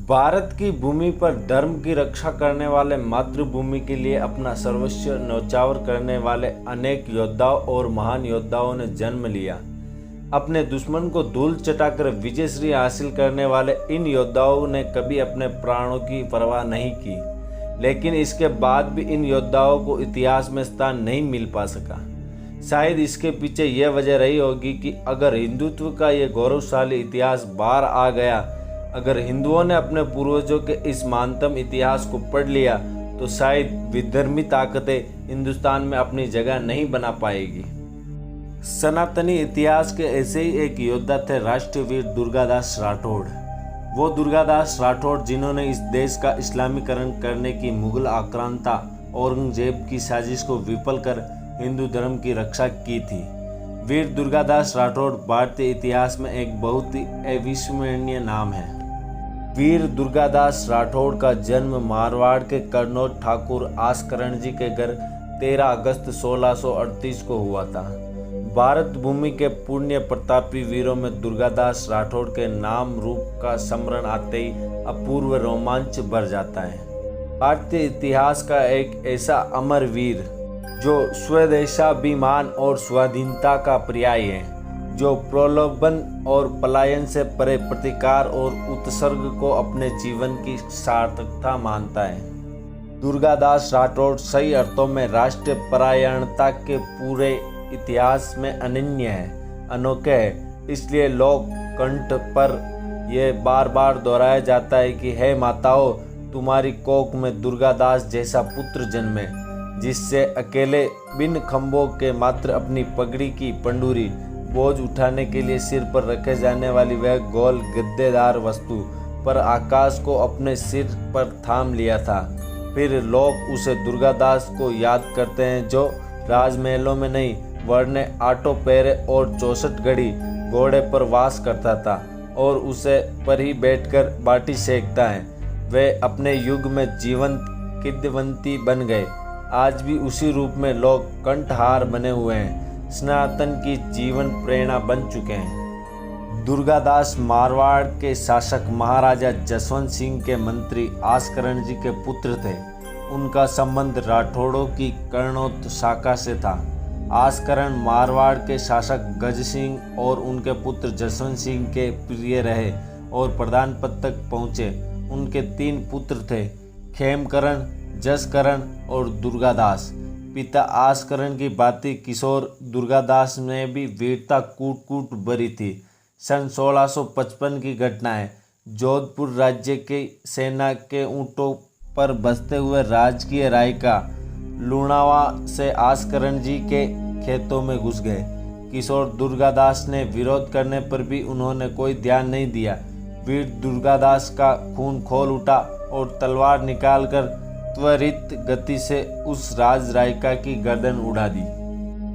भारत की भूमि पर धर्म की रक्षा करने वाले, मातृभूमि के लिए अपना सर्वस्व न्यौछावर करने वाले अनेक योद्धाओं और महान योद्धाओं ने जन्म लिया। अपने दुश्मन को धूल चटाकर विजयश्री हासिल करने वाले इन योद्धाओं ने कभी अपने प्राणों की परवाह नहीं की, लेकिन इसके बाद भी इन योद्धाओं को इतिहास में स्थान नहीं मिल पा सका। शायद इसके पीछे यह वजह रही होगी कि अगर हिंदुत्व का ये गौरवशाली इतिहास बाहर आ गया, अगर हिंदुओं ने अपने पूर्वजों के इस महानतम इतिहास को पढ़ लिया, तो शायद विधर्मी ताकतें हिंदुस्तान में अपनी जगह नहीं बना पाएगी। सनातनी इतिहास के ऐसे ही एक योद्धा थे राष्ट्रवीर दुर्गादास राठौड़। वो दुर्गादास राठौड़ जिन्होंने इस देश का इस्लामीकरण करने की मुगल आक्रांता औरंगजेब की साजिश को विफल कर हिंदू धर्म की रक्षा की थी। वीर दुर्गादास राठौड़ भारतीय इतिहास में एक बहुत ही अविस्मरणीय नाम है। वीर दुर्गादास राठौड़ का जन्म मारवाड़ के कर्नौज ठाकुर आसकरण जी के घर 13 अगस्त 1638 को हुआ था। भारत भूमि के पुण्य प्रतापी वीरों में दुर्गादास राठौड़ के नाम रूप का स्मरण आते ही अपूर्व रोमांच भर जाता है। भारतीय इतिहास का एक ऐसा अमर वीर जो स्वदेशाभिमान और स्वाधीनता का पर्याय है, जो प्रलोभन और पलायन से परे प्रतिकार और उत्सर्ग को अपने जीवन की सार्थकता मानता है। दुर्गादास राठौड़ सही अर्थों में राष्ट्र परायणता के पूरे इतिहास में अनन्य है, अनोखे है। इसलिए लोक कंठ पर यह बार बार दोहराया जाता है कि हे माताओं, तुम्हारी कोख में दुर्गादास जैसा पुत्र जन्मे, जिससे अकेले बिन खंभों के मात्र अपनी पगड़ी की पंडूरी, बोझ उठाने के लिए सिर पर रखे जाने वाली वह गोल गद्देदार वस्तु पर आकाश को अपने सिर पर थाम लिया था। फिर लोग उसे दुर्गादास को याद करते हैं, जो राजमहलों में नहीं वरने आटो पैरे और 64 घड़ी घोड़े पर वास करता था और उसे पर ही बैठकर बाटी सेकता है। वे अपने युग में जीवंत किद्वंती बन गए। आज भी उसी रूप में लोग कंठहार बने हुए हैं, सनातन की जीवन प्रेरणा बन चुके हैं। दुर्गादास मारवाड़ के शासक महाराजा जसवंत सिंह के मंत्री आसकरण जी के पुत्र थे। उनका संबंध राठौड़ों की कर्णोत शाखा से था। आसकरण मारवाड़ के शासक गज सिंह और उनके पुत्र जसवंत सिंह के प्रिय रहे और प्रधान पद तक पहुँचे। उनके 3 पुत्र थे, खेमकरण, जसकरण और दुर्गादास। पिता आसकरण की भांति किशोर दुर्गादास में भी वीरता कूट कूट भरी थी। सन 1655 की घटना है। जोधपुर राज्य की सेना के ऊँटों पर बसते हुए राजकीय रायका लुणावा से आसकरण जी के खेतों में घुस गए। किशोर दुर्गादास ने विरोध करने पर भी उन्होंने कोई ध्यान नहीं दिया। वीर दुर्गादास का खून खोल उठा और तलवार निकालकर त्वरित गति से उस राज रायका की गर्दन उड़ा दी।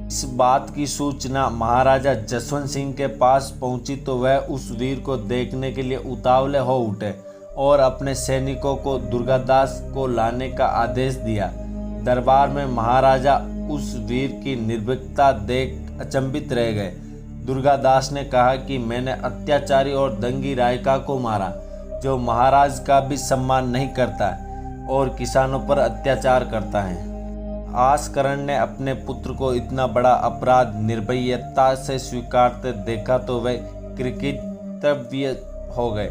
इस बात की सूचना महाराजा जसवंत सिंह के पास पहुंची तो वह उस वीर को देखने के लिए उतावले हो उठे और अपने सैनिकों को दुर्गादास को लाने का आदेश दिया। दरबार में महाराजा उस वीर की निर्भीकता देख अचंभित रह गए। दुर्गादास ने कहा कि मैंने अत्याचारी और दंगी रायका को मारा, जो महाराज का भी सम्मान नहीं करता और किसानों पर अत्याचार करता है। आसकरण ने अपने पुत्र को इतना बड़ा अपराध निर्भयता से स्वीकारते देखा तो वे कृतज्ञ हो गए।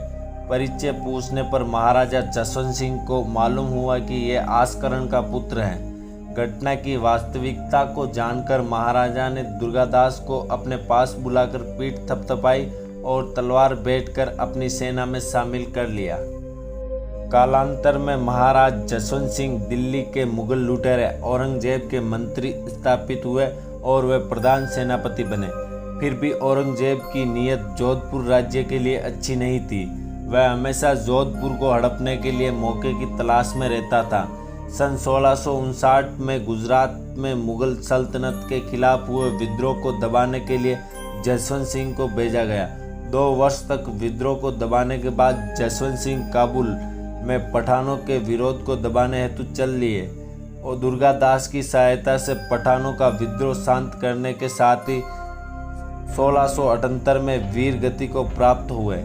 परिचय पूछने पर महाराजा जसवंत सिंह को मालूम हुआ कि यह आसकरण का पुत्र है। घटना की वास्तविकता को जानकर महाराजा ने दुर्गादास को अपने पास बुलाकर पीठ थपथपाई और तलवार भेंटकर अपनी सेना में शामिल कर लिया। कालांतर में महाराज जसवंत सिंह दिल्ली के मुगल लुटेरे औरंगजेब के मंत्री स्थापित हुए और वे प्रधान सेनापति बने। फिर भी औरंगजेब की नीयत जोधपुर राज्य के लिए अच्छी नहीं थी। वह हमेशा जोधपुर को हड़पने के लिए मौके की तलाश में रहता था। सन 1659 में गुजरात में मुगल सल्तनत के खिलाफ हुए विद्रोह को दबाने के लिए जसवंत सिंह को भेजा गया। 2 वर्ष तक विद्रोह को दबाने के बाद जसवंत सिंह काबुल में पठानों के विरोध को दबाने हेतु चल लिए और दुर्गादास की सहायता से पठानों का विद्रोह शांत करने के साथ ही 1678 में वीर गति को प्राप्त हुए।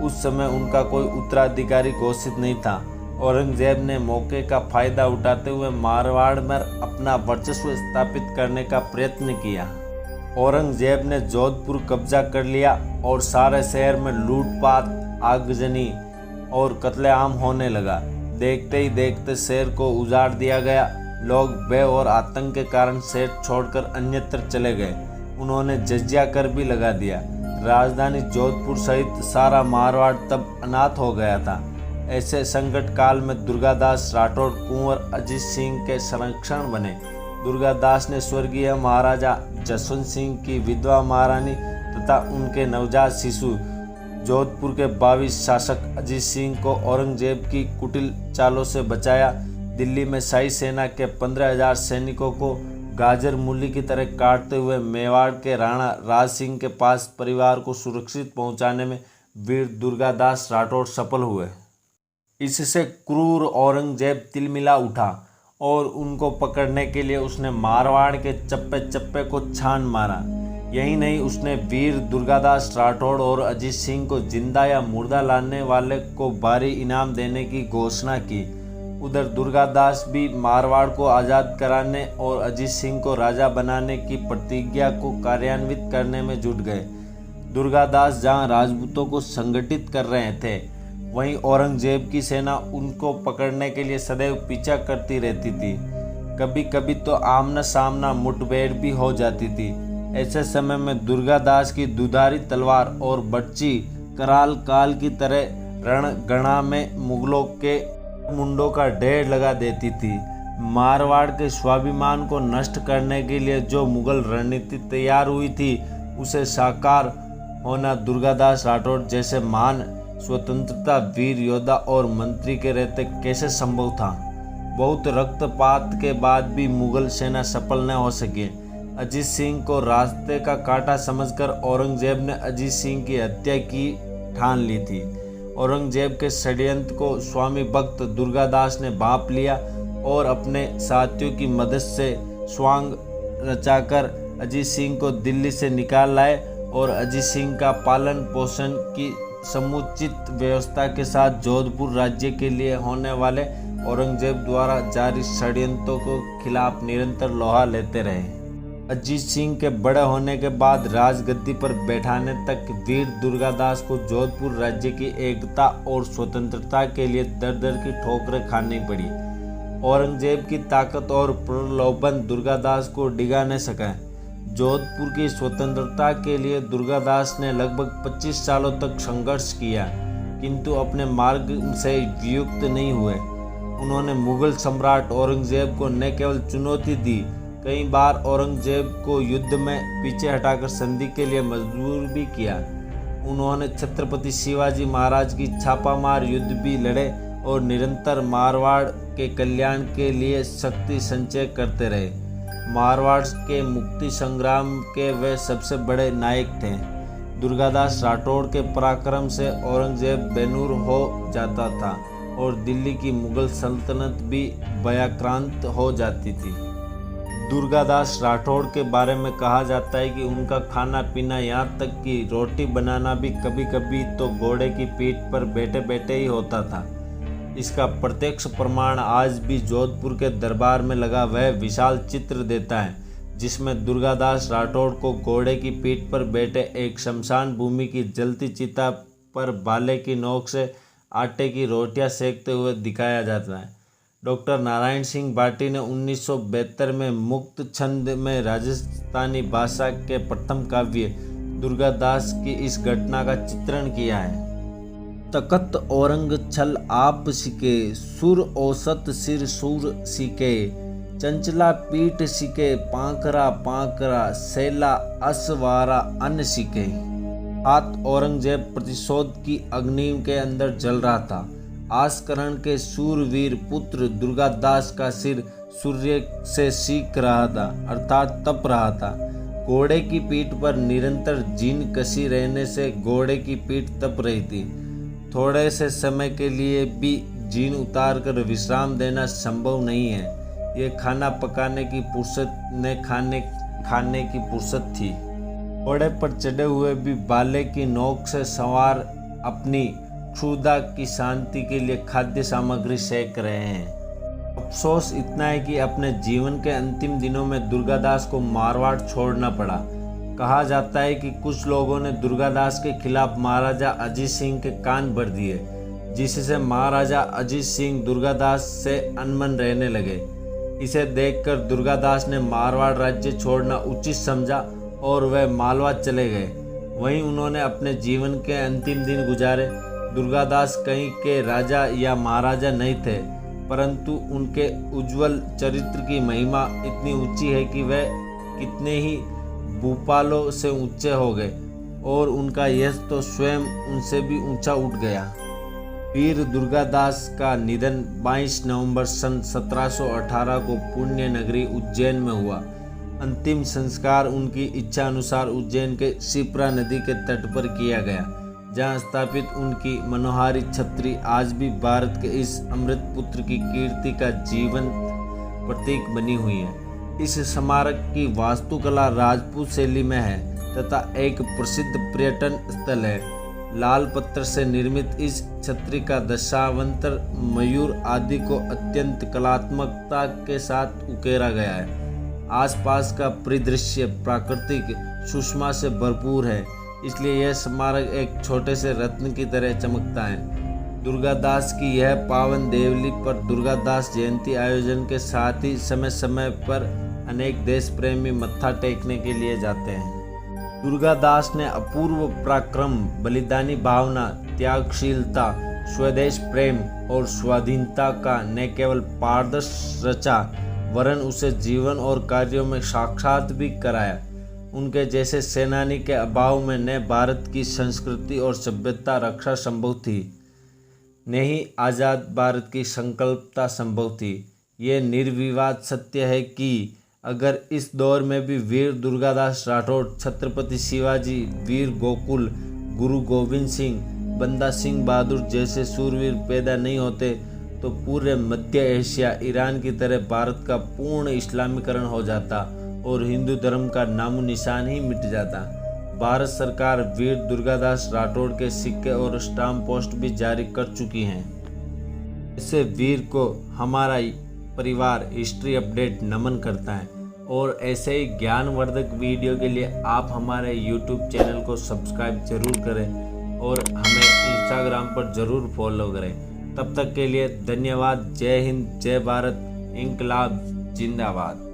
उस समय उनका कोई उत्तराधिकारी घोषित नहीं था। औरंगजेब ने मौके का फायदा उठाते हुए मारवाड़ में अपना वर्चस्व स्थापित करने का प्रयत्न किया। औरंगजेब ने जोधपुर कब्जा कर लिया और सारे शहर में लूटपाट, आगजनी और कत्लेआम होने लगा। देखते ही देखते शहर को उजाड़ दिया गया। लोग भय और आतंक के कारण शहर छोड़कर अन्यत्र चले गए। उन्होंने जजिया कर भी लगा दिया। राजधानी जोधपुर सहित सारा मारवाड़ तब अनाथ हो गया था। ऐसे संकट काल में दुर्गादास राठौड़ कुंवर अजीत सिंह के संरक्षण बने। दुर्गादास ने स्वर्गीय महाराजा जसवंत सिंह की विधवा महारानी तथा उनके नवजात शिशु जोधपुर के 22 शासक अजीत सिंह को औरंगजेब की कुटिल चालों से बचाया। दिल्ली में शाही सेना के 15,000 सैनिकों को गाजर मूली की तरह काटते हुए मेवाड़ के राणा राज सिंह के पास परिवार को सुरक्षित पहुंचाने में वीर दुर्गादास राठौड़ सफल हुए। इससे क्रूर औरंगजेब तिलमिला उठा और उनको पकड़ने के लिए उसने मारवाड़ के चप्पे चप्पे को छान मारा। यही नहीं, उसने वीर दुर्गादास राठौड़ और अजीत सिंह को जिंदा या मुर्दा लाने वाले को भारी इनाम देने की घोषणा की। उधर दुर्गादास भी मारवाड़ को आज़ाद कराने और अजीत सिंह को राजा बनाने की प्रतिज्ञा को कार्यान्वित करने में जुट गए। दुर्गादास जहां राजपूतों को संगठित कर रहे थे, वहीं औरंगजेब की सेना उनको पकड़ने के लिए सदैव पीछा करती रहती थी। कभी कभी तो आमना सामना मुठभेड़ भी हो जाती थी। ऐसे समय में दुर्गादास की दुधारी तलवार और बच्ची कराल काल की तरह रणगणा में मुगलों के मुंडों का ढेर लगा देती थी। मारवाड़ के स्वाभिमान को नष्ट करने के लिए जो मुगल रणनीति तैयार हुई थी, उसे साकार होना दुर्गादास राठौड़ जैसे महान स्वतंत्रता वीर योद्धा और मंत्री के रहते कैसे संभव था। बहुत रक्तपात के बाद भी मुगल सेना सफल न हो सकी। अजीत सिंह को रास्ते का कांटा समझकर औरंगजेब ने अजीत सिंह की हत्या की ठान ली थी। औरंगजेब के षड्यंत्र को स्वामी भक्त दुर्गादास ने भांप लिया और अपने साथियों की मदद से स्वांग रचाकर अजीत सिंह को दिल्ली से निकाल लाए और अजीत सिंह का पालन पोषण की समुचित व्यवस्था के साथ जोधपुर राज्य के लिए होने वाले औरंगजेब द्वारा जारी षड्यंत्रों के खिलाफ निरंतर लोहा लेते रहे। अजीत सिंह के बड़े होने के बाद राजगद्दी पर बैठाने तक वीर दुर्गादास को जोधपुर राज्य की एकता और स्वतंत्रता के लिए दर दर की ठोकरें खानी पड़ी। औरंगजेब की ताकत और प्रलोभन दुर्गादास को डिगा न सका। जोधपुर की स्वतंत्रता के लिए दुर्गादास ने लगभग 25 सालों तक संघर्ष किया, किंतु अपने मार्ग से वियुक्त नहीं हुए। उन्होंने मुगल सम्राट औरंगजेब को न केवल चुनौती दी, कई बार औरंगजेब को युद्ध में पीछे हटाकर संधि के लिए मजबूर भी किया। उन्होंने छत्रपति शिवाजी महाराज की छापामार युद्ध भी लड़े और निरंतर मारवाड़ के कल्याण के लिए शक्ति संचय करते रहे। मारवाड़ के मुक्ति संग्राम के वे सबसे बड़े नायक थे। दुर्गादास राठौड़ के पराक्रम से औरंगजेब बेनूर हो जाता था और दिल्ली की मुगल सल्तनत भी भयाक्रांत हो जाती थी। दुर्गादास राठौड़ के बारे में कहा जाता है कि उनका खाना पीना, यहाँ तक कि रोटी बनाना भी कभी कभी तो घोड़े की पीठ पर बैठे बैठे ही होता था। इसका प्रत्यक्ष प्रमाण आज भी जोधपुर के दरबार में लगा वह विशाल चित्र देता है, जिसमें दुर्गादास राठौड़ को घोड़े की पीठ पर बैठे एक शमशान भूमि की जलती चिता पर भाले की नोक से आटे की रोटियां सेकते हुए दिखाया जाता है। डॉक्टर नारायण सिंह भाटी ने 1972 में मुक्त छंद में राजस्थानी भाषा के प्रथम काव्य दुर्गादास की इस घटना का चित्रण किया है। तकत औरंग छल आप सिके, सुर औसत सिर सुर सिके, चंचला पीठ सिके, पांकरा पांकरा, सैला असवारा अन्न सिके। हाथ औरंगजेब प्रतिशोध की अग्नि के अंदर जल रहा था। आस्करण के सूरवीर पुत्र दुर्गादास का सिर सूर्य से सीख रहा था, अर्थात तप रहा था। घोड़े की पीठ पर निरंतर जीन कसी रहने से घोड़े की पीठ तप रही थी। थोड़े से समय के लिए भी जीन उतार कर विश्राम देना संभव नहीं है। ये खाना पकाने की फुर्सत न खाने की फुर्सत थी। घोड़े पर चढ़े हुए भी भाले की नोक से सवार अपनी क्षुधा की शांति के लिए खाद्य सामग्री सेक रहे हैं। अफसोस इतना है कि अपने जीवन के अंतिम दिनों में दुर्गादास को मारवाड़ छोड़ना पड़ा। कहा जाता है कि कुछ लोगों ने दुर्गादास के खिलाफ महाराजा अजीत सिंह के कान भर दिए, जिससे महाराजा अजीत सिंह दुर्गादास से अनमन रहने लगे। इसे देखकर दुर्गादास ने मारवाड़ राज्य छोड़ना उचित समझा और वह मालवा चले गए। वहीं उन्होंने अपने जीवन के अंतिम दिन गुजारे। दुर्गादास कहीं के राजा या महाराजा नहीं थे, परंतु उनके उज्जवल चरित्र की महिमा इतनी ऊंची है कि वह कितने ही भूपालों से ऊंचे हो गए और उनका यश तो स्वयं उनसे भी ऊंचा उठ गया। वीर दुर्गादास का निधन 22 नवंबर सन 1718 को पुण्य नगरी उज्जैन में हुआ। अंतिम संस्कार उनकी इच्छा अनुसार उज्जैन के शिप्रा नदी के तट पर किया गया, जहां स्थापित उनकी मनोहारी छत्री आज भी भारत के इस अमृत पुत्र की कीर्ति का जीवंत प्रतीक बनी हुई है। इस स्मारक की वास्तुकला राजपूत शैली में है तथा एक प्रसिद्ध पर्यटन स्थल है। लाल पत्थर से निर्मित इस छत्री का दशावंतर, मयूर आदि को अत्यंत कलात्मकता के साथ उकेरा गया है। आसपास का परिदृश्य प्राकृतिक सुषमा से भरपूर है, इसलिए यह स्मारक एक छोटे से रत्न की तरह चमकता है। दुर्गादास की यह पावन देवली पर दुर्गादास जयंती आयोजन के साथ ही समय समय पर अनेक देश प्रेमी मत्था टेकने के लिए जाते हैं। दुर्गादास ने अपूर्व पराक्रम, बलिदानी भावना, त्यागशीलता, स्वदेश प्रेम और स्वाधीनता का न केवल पारदर्श रचा, वरन उसे जीवन और कार्यों में साक्षात भी कराया। उनके जैसे सेनानी के अभाव में न भारत की संस्कृति और सभ्यता रक्षा संभव थी, न ही आज़ाद भारत की संकल्पता संभव थी। ये निर्विवाद सत्य है कि अगर इस दौर में भी वीर दुर्गादास राठौड़, छत्रपति शिवाजी, वीर गोकुल, गुरु गोविंद सिंह, बंदा सिंह बहादुर जैसे सूरवीर पैदा नहीं होते तो पूरे मध्य एशिया ईरान की तरह भारत का पूर्ण इस्लामीकरण हो जाता और हिंदू धर्म का नामो निशान ही मिट जाता। भारत सरकार वीर दुर्गादास राठौड़ के सिक्के और स्टाम्प पोस्ट भी जारी कर चुकी हैं। ऐसे वीर को हमारा परिवार हिस्ट्री अपडेट नमन करता है और ऐसे ही ज्ञानवर्धक वीडियो के लिए आप हमारे YouTube चैनल को सब्सक्राइब जरूर करें और हमें इंस्टाग्राम पर ज़रूर फॉलो करें। तब तक के लिए धन्यवाद। जय हिंद, जय भारत, इंकलाब जिंदाबाद।